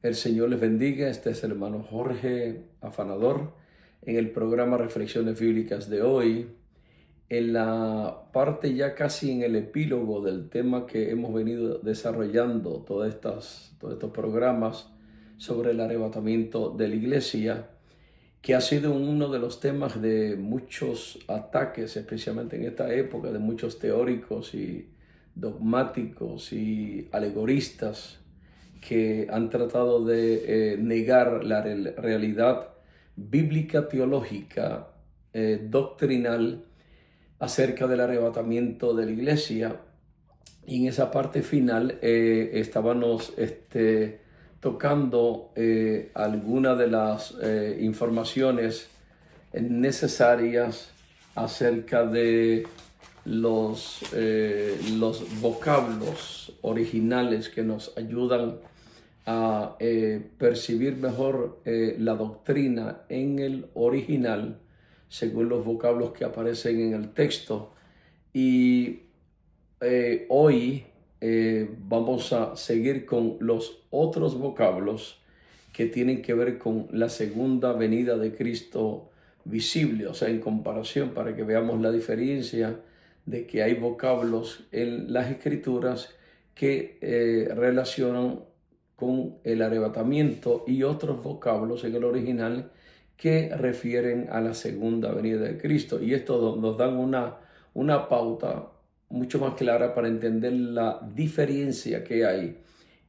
El Señor les bendiga. Este es el hermano Jorge Afanador en el programa Reflexiones Bíblicas de hoy, en la parte ya casi en el epílogo del tema que hemos venido desarrollando todos estos programas sobre el arrebatamiento de la iglesia, que ha sido uno de los temas de muchos ataques, especialmente en esta época, de muchos teóricos y dogmáticos y alegoristas que han tratado de negar la realidad bíblica, teológica, doctrinal acerca del arrebatamiento de la iglesia. Y en esa parte final estábamos tocando algunas de las informaciones necesarias acerca de los vocablos originales que nos ayudan a percibir mejor la doctrina en el original según los vocablos que aparecen en el texto. Y hoy vamos a seguir con los otros vocablos que tienen que ver con la segunda venida de Cristo visible, o sea, en comparación, para que veamos la diferencia de que hay vocablos en las escrituras que relacionan con el arrebatamiento y otros vocablos en el original que refieren a la segunda venida de Cristo. Y esto nos dan una pauta mucho más clara para entender la diferencia que hay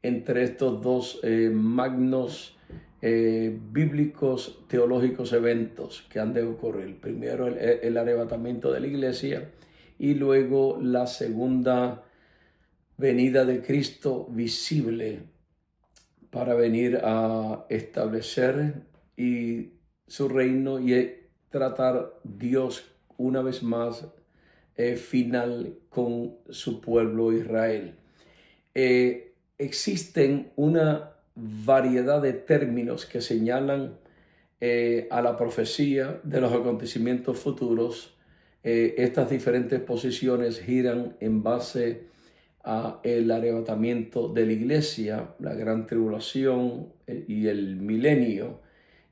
entre estos dos magnos bíblicos teológicos eventos que han de ocurrir. Primero el arrebatamiento de la iglesia y luego la segunda venida de Cristo visible para venir a establecer su reino y tratar Dios una vez más final con su pueblo Israel. Existen una variedad de términos que señalan a la profecía de los acontecimientos futuros. Estas diferentes posiciones giran en base a el arrebatamiento de la iglesia, la gran tribulación y el milenio.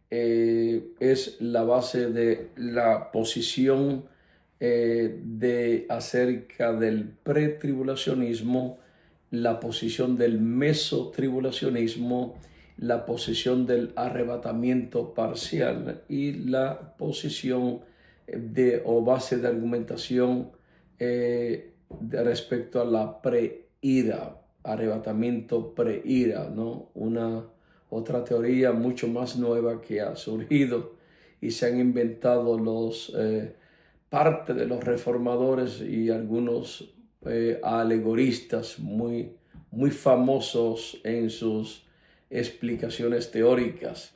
Es la base de la posición acerca del pretribulacionismo, la posición del mesotribulacionismo, la posición del arrebatamiento parcial y la posición o base de argumentación respecto a la preira, arrebatamiento preira, ¿no? Una otra teoría mucho más nueva que ha surgido y se han inventado parte de los reformadores y algunos alegoristas muy famosos en sus explicaciones teóricas.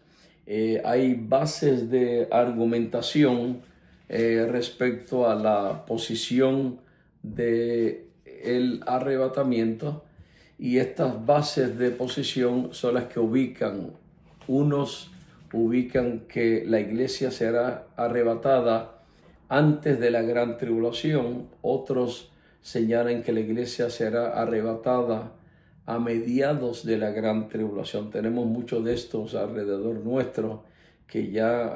Hay bases de argumentación respecto a la posición del arrebatamiento, y estas bases de posición son las que unos ubican que la iglesia será arrebatada antes de la gran tribulación, otros señalan que la iglesia será arrebatada a mediados de la gran tribulación. Tenemos muchos de estos alrededor nuestro que ya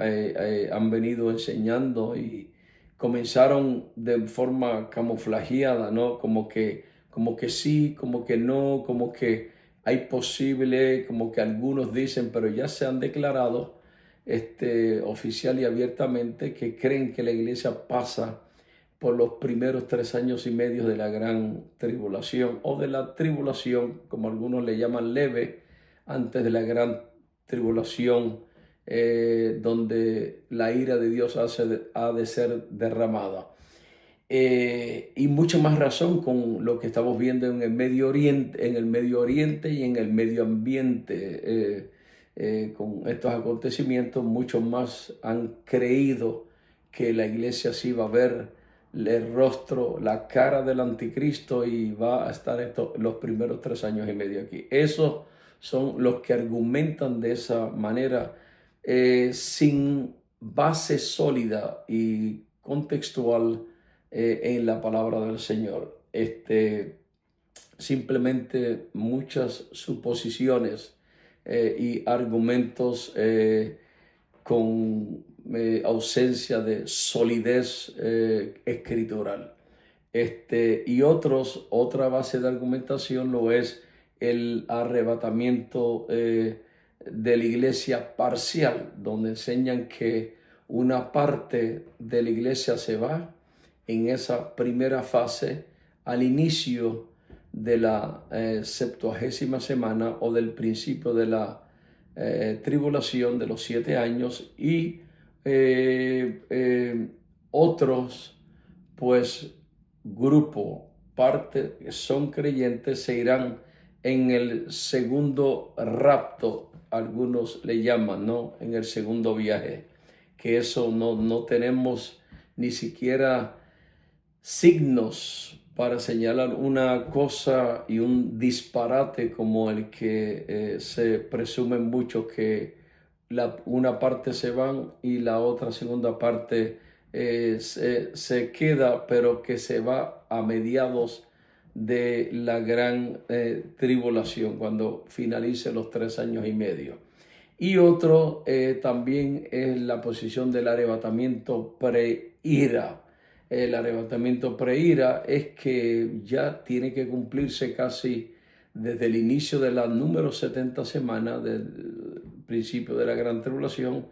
han venido enseñando y comenzaron de forma camuflajeada, ¿no? Como que sí, como que no, como que hay posible, como que algunos dicen, pero ya se han declarado oficial y abiertamente que creen que la iglesia pasa por los primeros 3 años y medio de la gran tribulación o de la tribulación, como algunos le llaman leve, antes de la gran tribulación, donde la ira de Dios ha de ser derramada. Y mucha más razón con lo que estamos viendo en el Medio Oriente, y en el medio ambiente. Con estos acontecimientos, muchos más han creído que la iglesia sí va a ver el rostro, la cara del anticristo y va a estar los primeros 3 años y medio aquí. Esos son los que argumentan de esa manera, sin base sólida y contextual en la palabra del Señor. Simplemente muchas suposiciones y argumentos con ausencia de solidez escritural. Y otra base de argumentación lo es el arrebatamiento de la iglesia parcial, donde enseñan que una parte de la iglesia se va en esa primera fase al inicio de la 70ª semana o del principio de la tribulación de los 7 años y otros, pues, parte que son creyentes se irán en el segundo rapto, algunos le llaman, ¿no? En el segundo viaje, que eso no tenemos ni siquiera signos para señalar una cosa y un disparate como el que se presume mucho que una parte se van y la otra segunda parte se queda, pero que se va a mediados de la gran tribulación, cuando finalice los 3 años y medio. Y otro también es la posición del arrebatamiento pre-ira. El arrebatamiento pre-ira es que ya tiene que cumplirse casi desde el inicio de la número 70 semana del principio de la gran tribulación,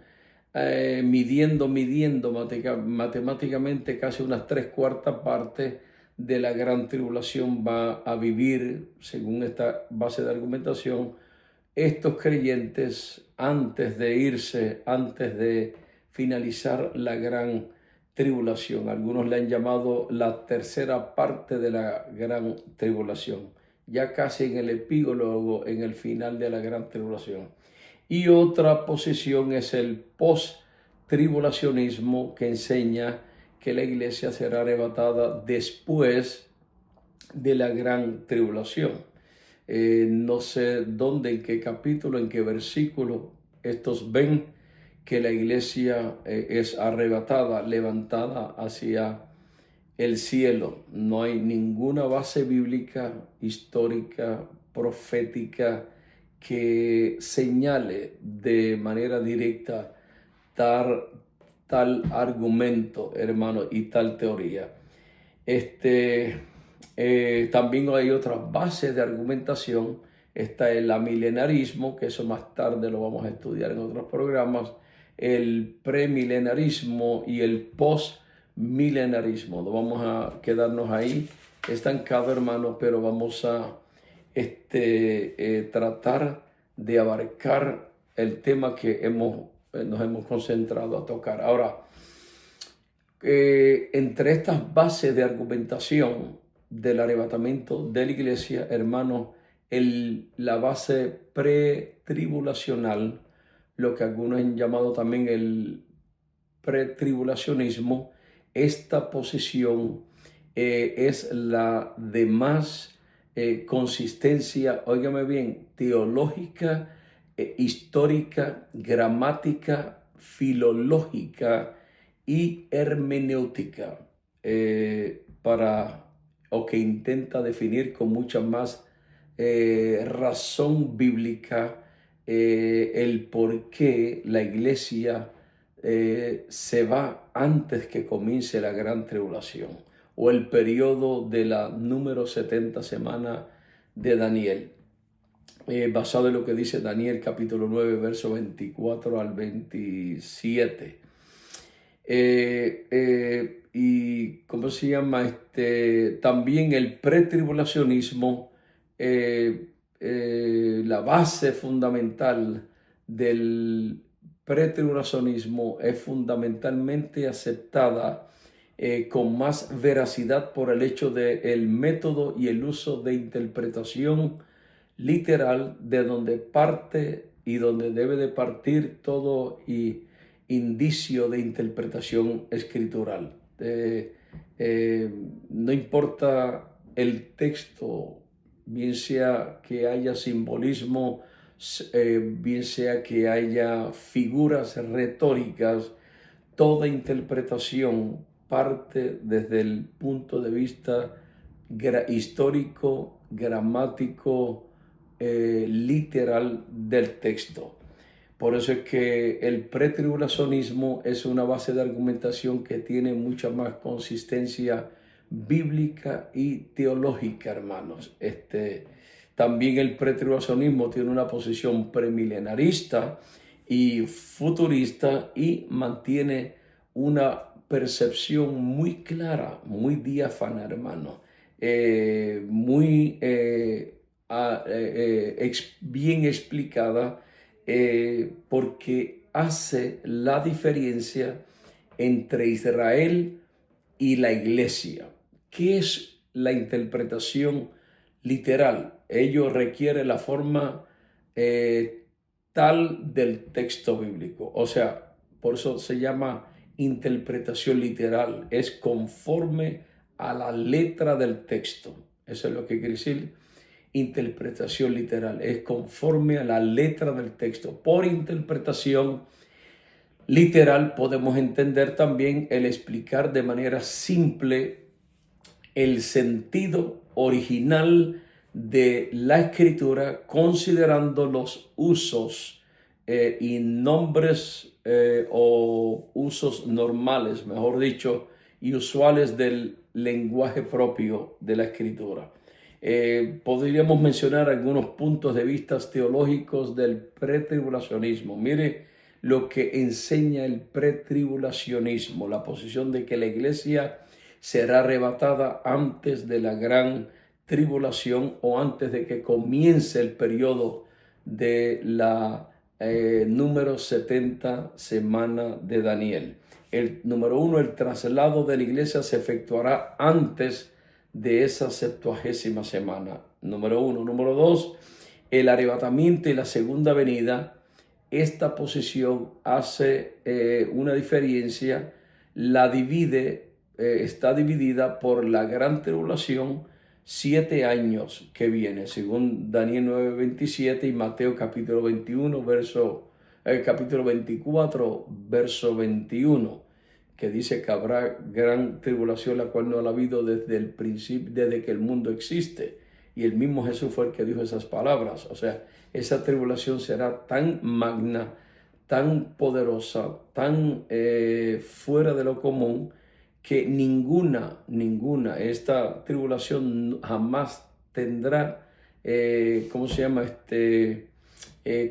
midiendo matemáticamente casi unas 3/4 partes de la gran tribulación va a vivir, según esta base de argumentación, estos creyentes antes de irse, antes de finalizar la gran tribulación. Algunos le han llamado la tercera parte de la gran tribulación, ya casi en el epílogo, en el final de la gran tribulación. Y otra posición es el post-tribulacionismo, que enseña que la iglesia será arrebatada después de la gran tribulación. No sé dónde, en qué capítulo, en qué versículo estos ven que la iglesia es arrebatada, levantada hacia el cielo. No hay ninguna base bíblica, histórica, profética que señale de manera directa tal argumento, hermano, y tal teoría. También hay otras bases de argumentación. Está el amilenarismo, que eso más tarde lo vamos a estudiar en otros programas, el premilenarismo y el postmilenarismo. Vamos a quedarnos ahí estancados, hermanos, pero vamos a tratar de abarcar el tema que nos hemos concentrado a tocar. Ahora, entre estas bases de argumentación del arrebatamiento de la iglesia, hermanos, la base pretribulacional, lo que algunos han llamado también el pretribulacionismo, esta posición es la de más consistencia, óigame bien, teológica, histórica, gramática, filológica y hermenéutica, o que intenta definir con mucha más razón bíblica el por qué la iglesia se va antes que comience la gran tribulación o el periodo de la número 70 semana de Daniel, basado en lo que dice Daniel capítulo 9, verso 24 al 27. Y ¿cómo se llama? También el pretribulacionismo, la base fundamental del pretribulacionismo es fundamentalmente aceptada con más veracidad por el hecho del método y el uso de interpretación literal, de donde parte y donde debe de partir todo indicio de interpretación escritural. No importa el texto, bien sea que haya simbolismo, bien sea que haya figuras retóricas, toda interpretación parte desde el punto de vista histórico, gramático, literal del texto. Por eso es que el pretribulacionismo es una base de argumentación que tiene mucha más consistencia bíblica y teológica, hermanos. También el pretribulacionismo tiene una posición premilenarista y futurista y mantiene una percepción muy clara, muy diáfana, hermano, muy bien explicada, porque hace la diferencia entre Israel y la iglesia. ¿Qué es la interpretación literal? Ello requiere la forma tal del texto bíblico. O sea, por eso se llama interpretación literal. Es conforme a la letra del texto. Eso es lo que quiere decir interpretación literal. Es conforme a la letra del texto. Por interpretación literal podemos entender también el explicar de manera simple el sentido original de la escritura, considerando los usos y nombres o usos normales, mejor dicho, y usuales del lenguaje propio de la escritura. Podríamos mencionar algunos puntos de vista teológicos del pretribulacionismo. Mire lo que enseña el pretribulacionismo, la posición de que la iglesia será arrebatada antes de la gran tribulación o antes de que comience el periodo de la número 70 semana de Daniel. El número 1, el traslado de la iglesia se efectuará antes de esa 70ª semana. Número 1. Número 2, el arrebatamiento y la segunda venida. Esta posición hace una diferencia, la divide, está dividida por la gran tribulación, 7 años que viene, según Daniel 9:27 y Mateo capítulo 21, capítulo 24, verso 21, que dice que habrá gran tribulación, la cual no ha habido desde el principio, desde que el mundo existe. Y el mismo Jesús fue el que dijo esas palabras. O sea, esa tribulación será tan magna, tan poderosa, tan fuera de lo común, que esta tribulación jamás tendrá,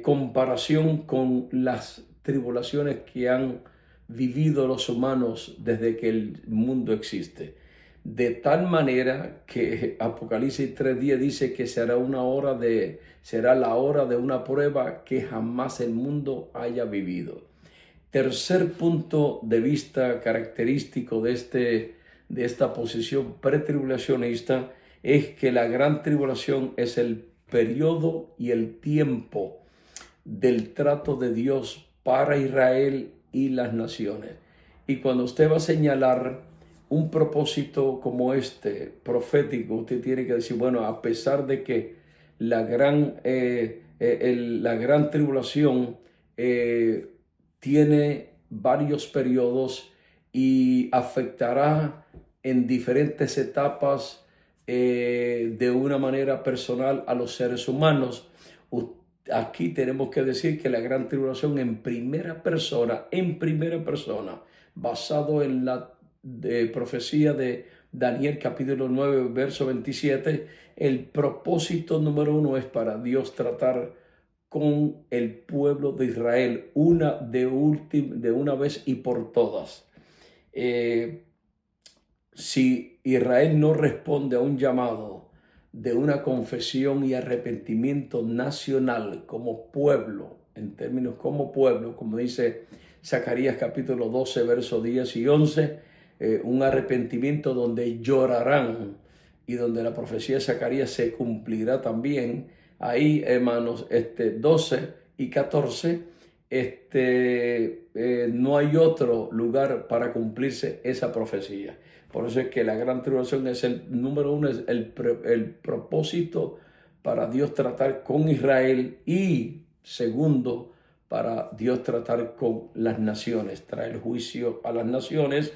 comparación con las tribulaciones que han vivido los humanos desde que el mundo existe. De tal manera que Apocalipsis 3:10 dice que será la hora de una prueba que jamás el mundo haya vivido. Tercer punto de vista característico de esta posición pretribulacionista es que la gran tribulación es el periodo y el tiempo del trato de Dios para Israel y las naciones. Y cuando usted va a señalar un propósito como este, profético, usted tiene que decir, bueno, a pesar de que la gran tribulación tiene varios periodos y afectará en diferentes etapas de una manera personal a los seres humanos. Aquí tenemos que decir que la gran tribulación en primera persona, basado en la profecía de Daniel capítulo 9, verso 27, el propósito número 1 es para Dios tratar con el pueblo de Israel de una vez y por todas. Si Israel no responde a un llamado de una confesión y arrepentimiento nacional como pueblo, en términos como pueblo, como dice Zacarías capítulo 12, versos 10 y 11, un arrepentimiento donde llorarán y donde la profecía de Zacarías se cumplirá también. Ahí, hermanos, 12 y 14, no hay otro lugar para cumplirse esa profecía. Por eso es que la gran tribulación es el número 1, es el propósito para Dios tratar con Israel, y segundo, para Dios tratar con las naciones, traer juicio a las naciones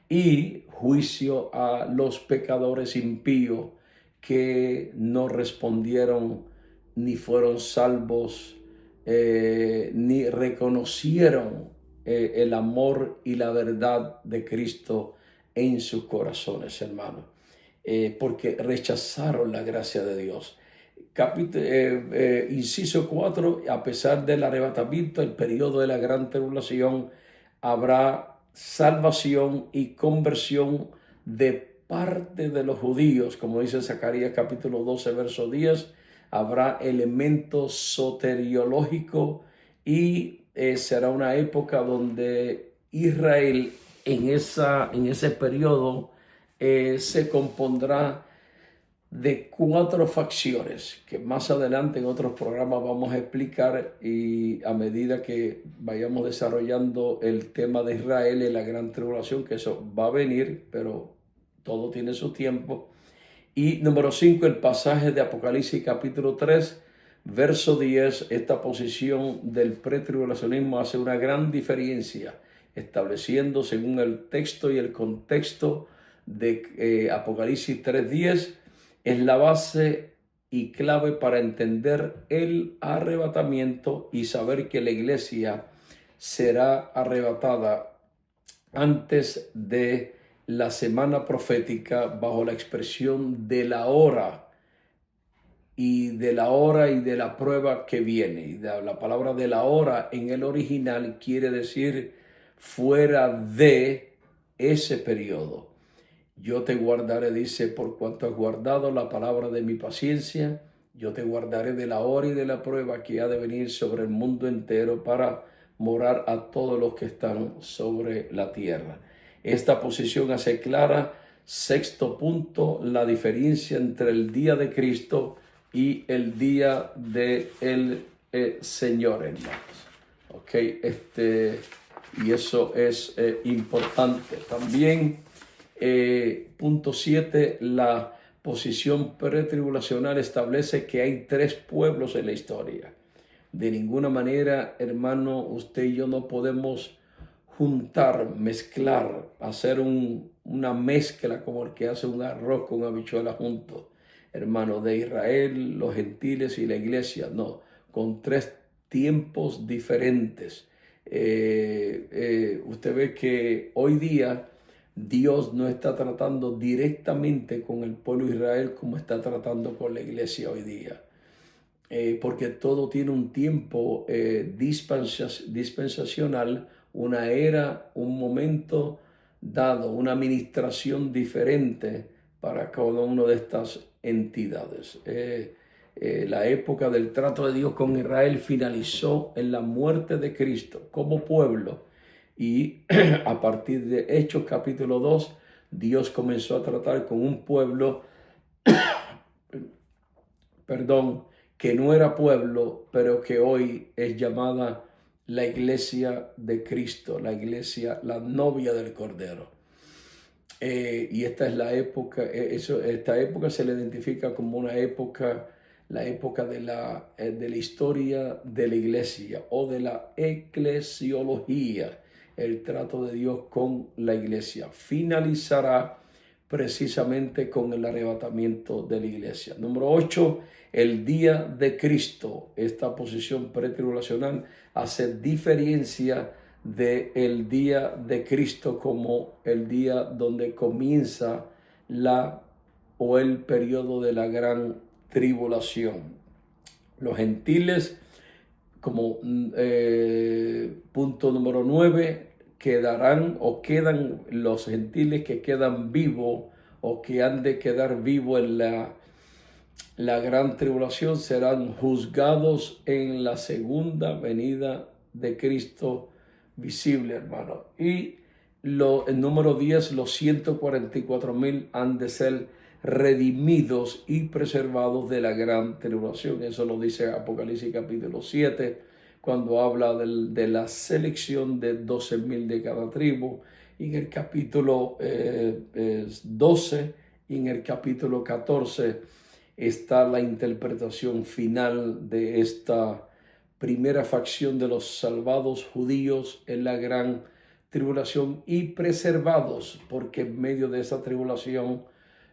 y juicio a los pecadores impíos que no respondieron ni fueron salvos, ni reconocieron el amor y la verdad de Cristo en sus corazones, hermanos, porque rechazaron la gracia de Dios. Inciso 4, a pesar del arrebatamiento, el periodo de la gran tribulación, habrá salvación y conversión de parte de los judíos, como dice Zacarías capítulo 12, verso 10, habrá elemento soteriológico y será una época donde Israel en ese periodo se compondrá de 4 facciones que más adelante en otros programas vamos a explicar, y a medida que vayamos desarrollando el tema de Israel y la gran tribulación, que eso va a venir, pero todo tiene su tiempo. Y número 5, el pasaje de Apocalipsis capítulo 3, verso 10, esta posición del pretribulacionismo hace una gran diferencia, estableciendo según el texto y el contexto de Apocalipsis 3:10, es la base y clave para entender el arrebatamiento y saber que la iglesia será arrebatada antes de la semana profética bajo la expresión de la hora y de la prueba que viene. Y la palabra de la hora en el original quiere decir fuera de ese periodo. Yo te guardaré, dice, por cuanto has guardado la palabra de mi paciencia, yo te guardaré de la hora y de la prueba que ha de venir sobre el mundo entero para morar a todos los que están sobre la tierra. Esta posición hace clara, sexto punto, la diferencia entre el día de Cristo y el día del Señor, hermanos. Ok, y eso es importante. También punto 7, la posición pretribulacional establece que hay 3 pueblos en la historia. De ninguna manera, hermano, usted y yo no podemos juntar, mezclar, hacer una mezcla como el que hace un arroz con habichuelas juntos, hermano, de Israel, los gentiles y la iglesia. No, con 3 tiempos diferentes. Usted ve que hoy día Dios no está tratando directamente con el pueblo de Israel como está tratando con la iglesia hoy día. Porque todo tiene un tiempo dispensacional, una era, un momento dado, una administración diferente para cada una de estas entidades. La época del trato de Dios con Israel finalizó en la muerte de Cristo como pueblo, y a partir de Hechos capítulo 2, Dios comenzó a tratar con un pueblo, que no era pueblo, pero que hoy es llamada la iglesia de Cristo, la iglesia, la novia del Cordero. Y esta es la época, esta época se le identifica como una época, la época de la historia de la iglesia o de la eclesiología, el trato de Dios con la iglesia. Finalizará precisamente con el arrebatamiento de la iglesia. Número 8, el día de Cristo. Esta posición pretribulacional hace diferencia del día de Cristo como el día donde comienza el periodo de la gran tribulación. Los gentiles, como punto número 9, quedan los gentiles que quedan vivos o que han de quedar vivos en la gran tribulación serán juzgados en la segunda venida de Cristo visible, hermano. Y el número 10, los 144,000 han de ser redimidos y preservados de la gran tribulación. Eso lo dice Apocalipsis capítulo 7, cuando habla de la selección de 12,000 de cada tribu. Y en el capítulo 12 y en el capítulo 14 está la interpretación final de esta primera facción de los salvados judíos en la gran tribulación y preservados, porque en medio de esa tribulación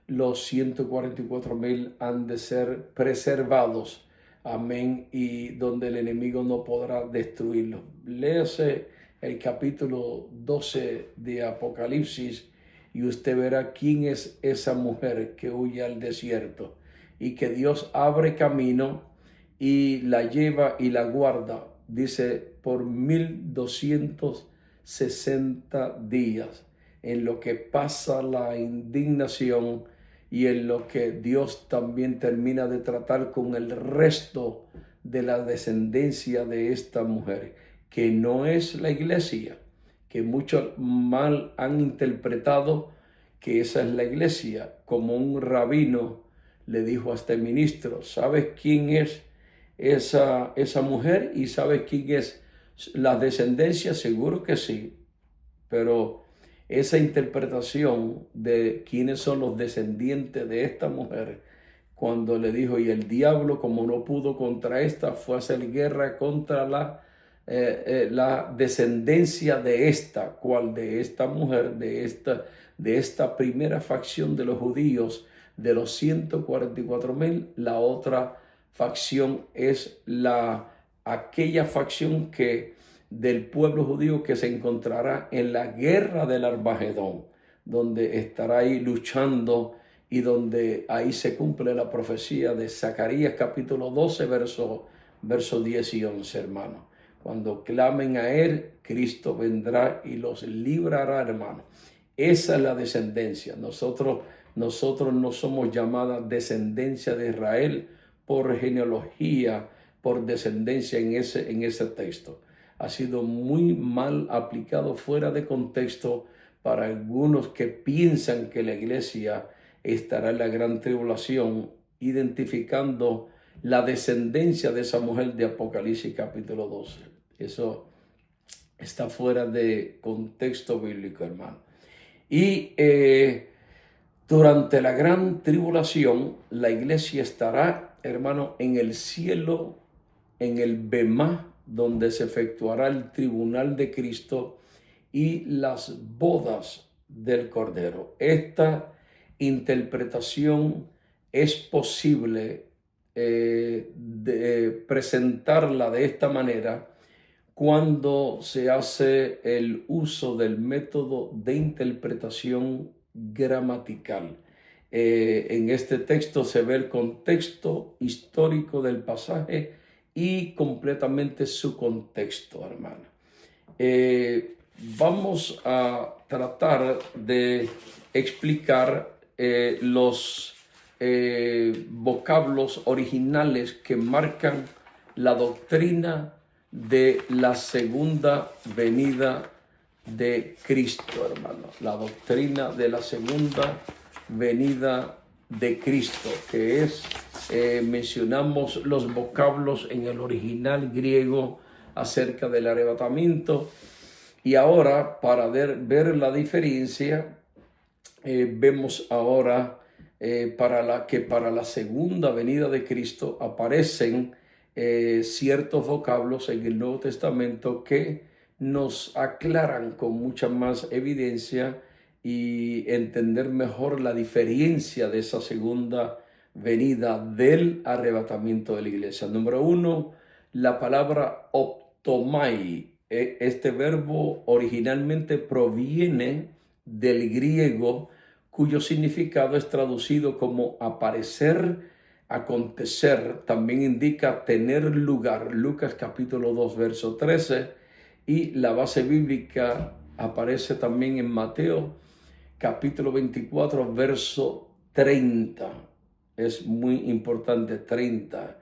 los 144,000 han de ser preservados Amén. Y donde el enemigo no podrá destruirlo. Léase el capítulo 12 de Apocalipsis y usted verá quién es esa mujer que huye al desierto y que Dios abre camino y la lleva y la guarda, dice, por 1260 días, en lo que pasa la indignación y en lo que Dios también termina de tratar con el resto de la descendencia de esta mujer, que no es la iglesia, que muchos mal han interpretado que esa es la iglesia, como un rabino le dijo a este ministro: ¿sabes quién es esa mujer y sabes quién es la descendencia? Seguro que sí, pero esa interpretación de quiénes son los descendientes de esta mujer, cuando le dijo, y el diablo, como no pudo contra esta, fue a hacer guerra contra la descendencia de esta, cual de esta mujer, de esta primera facción de los judíos, de los 144,000, la otra facción es aquella facción del pueblo judío que se encontrará en la guerra del Armagedón, donde estará ahí luchando y donde ahí se cumple la profecía de Zacarías capítulo 12, verso 10 y 11, hermano. Cuando clamen a él, Cristo vendrá y los librará, hermano. Esa es la descendencia. Nosotros no somos llamadas descendencia de Israel por genealogía, por descendencia en ese texto. Ha sido muy mal aplicado, fuera de contexto, para algunos que piensan que la iglesia estará en la gran tribulación, identificando la descendencia de esa mujer de Apocalipsis capítulo 12. Eso está fuera de contexto bíblico, hermano. Y durante la gran tribulación, la iglesia estará, hermano, en el cielo, en el Bemá, donde se efectuará el tribunal de Cristo y las bodas del Cordero. Esta interpretación es posible presentarla de esta manera cuando se hace el uso del método de interpretación gramatical. En este texto se ve el contexto histórico del pasaje y completamente su contexto, hermano. Vamos a tratar de explicar los vocablos originales que marcan la doctrina de la segunda venida de Cristo, hermano. La doctrina de la segunda venida de Cristo, que es, mencionamos los vocablos en el original griego acerca del arrebatamiento. Y ahora, para ver la diferencia, vemos ahora para la segunda venida de Cristo aparecen ciertos vocablos en el Nuevo Testamento que nos aclaran con mucha más evidencia y entender mejor la diferencia de esa segunda venida del arrebatamiento de la iglesia. Número 1, la palabra optomai. Este verbo originalmente proviene del griego, cuyo significado es traducido como aparecer, acontecer. También indica tener lugar. Lucas capítulo 2, verso 13. Y la base bíblica aparece también en Mateo capítulo 24, verso 30. Es muy importante, 30.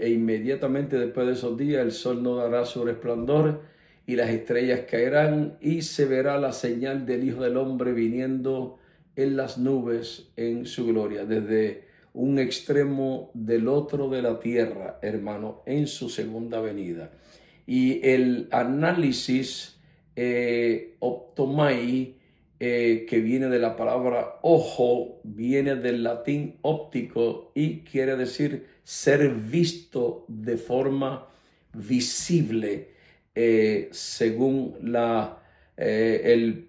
Inmediatamente después de esos días el sol no dará su resplandor y las estrellas caerán y se verá la señal del Hijo del Hombre viniendo en las nubes en su gloria, desde un extremo del otro de la tierra, hermano, en su segunda venida. Y el análisis optomai, que viene de la palabra ojo, viene del latín óptico y quiere decir ser visto de forma visible, según el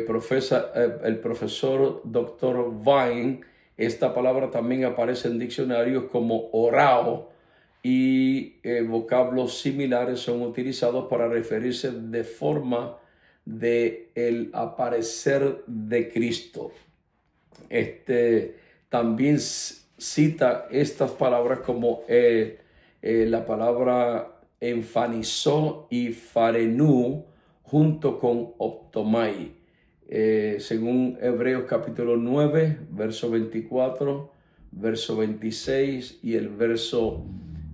profesor Dr. Vine, Esta palabra también aparece en diccionarios como orao y vocablos similares son utilizados para referirse de forma de el aparecer de Cristo. También cita estas palabras como la palabra enfanizó y farenú junto con optomai. Según Hebreos capítulo 9, verso 24, verso 26 y el verso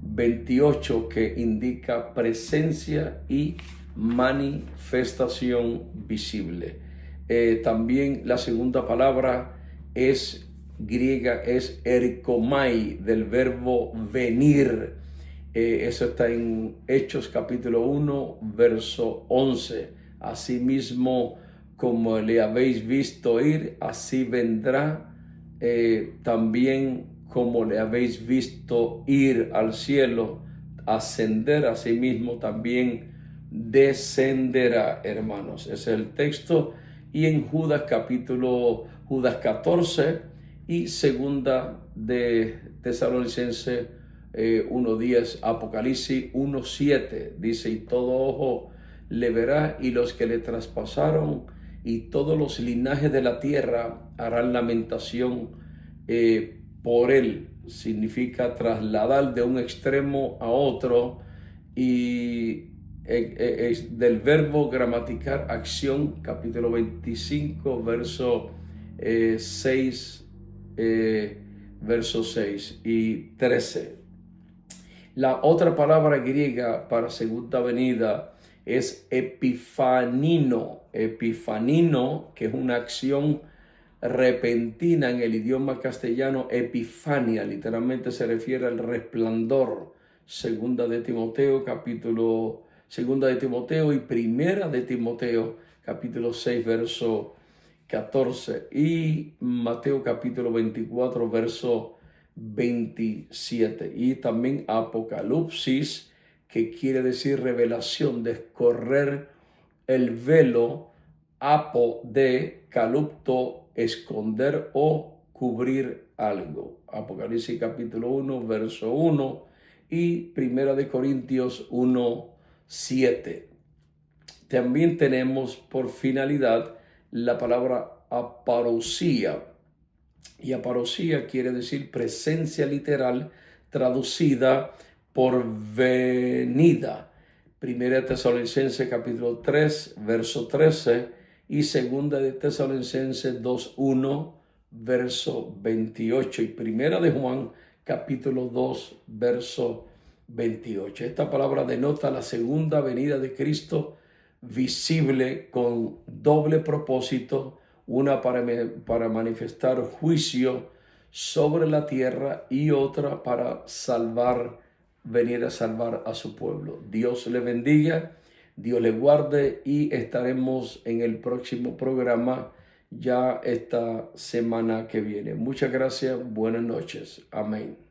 28, que indica presencia y manifestación visible. También la segunda palabra es griega, es erkomai, del verbo venir. Eso está en Hechos capítulo 1, verso 11. Asimismo, como le habéis visto ir, así vendrá. También como le habéis visto ir al cielo, ascender, asimismo también descenderá, hermanos. Ese es el texto. Y en Judas 14 y segunda de Tesalonicenses 1:10, Apocalipsis 1:7, dice: y todo ojo le verá, y los que le traspasaron y todos los linajes de la tierra harán lamentación por él. Significa trasladar de un extremo a otro, y es del verbo gramatical acción, capítulo 25, verso 6, verso 6 y 13. La otra palabra griega para segunda venida es epifanino. Epifanino, que es una acción repentina en el idioma castellano. Epifania literalmente se refiere al resplandor. Segunda de Timoteo y primera de Timoteo capítulo 6 verso 14 y Mateo capítulo 24 verso 27, y también Apocalipsis, que quiere decir revelación, descorrer el velo, apo de calupto, esconder o cubrir algo. Apocalipsis capítulo 1 verso 1 y primera de Corintios 1:7. También tenemos por finalidad la palabra aparosía. Y aparosía quiere decir presencia literal, traducida por venida. Primera de Tesalonicenses capítulo 3, verso 13 y segunda de Tesalonicenses 2:1, verso 28 y primera de Juan capítulo 2, verso 28. Esta palabra denota la segunda venida de Cristo visible con doble propósito: una para manifestar juicio sobre la tierra y otra para venir a salvar a su pueblo. Dios le bendiga, Dios le guarde, y estaremos en el próximo programa ya esta semana que viene. Muchas gracias, buenas noches. Amén.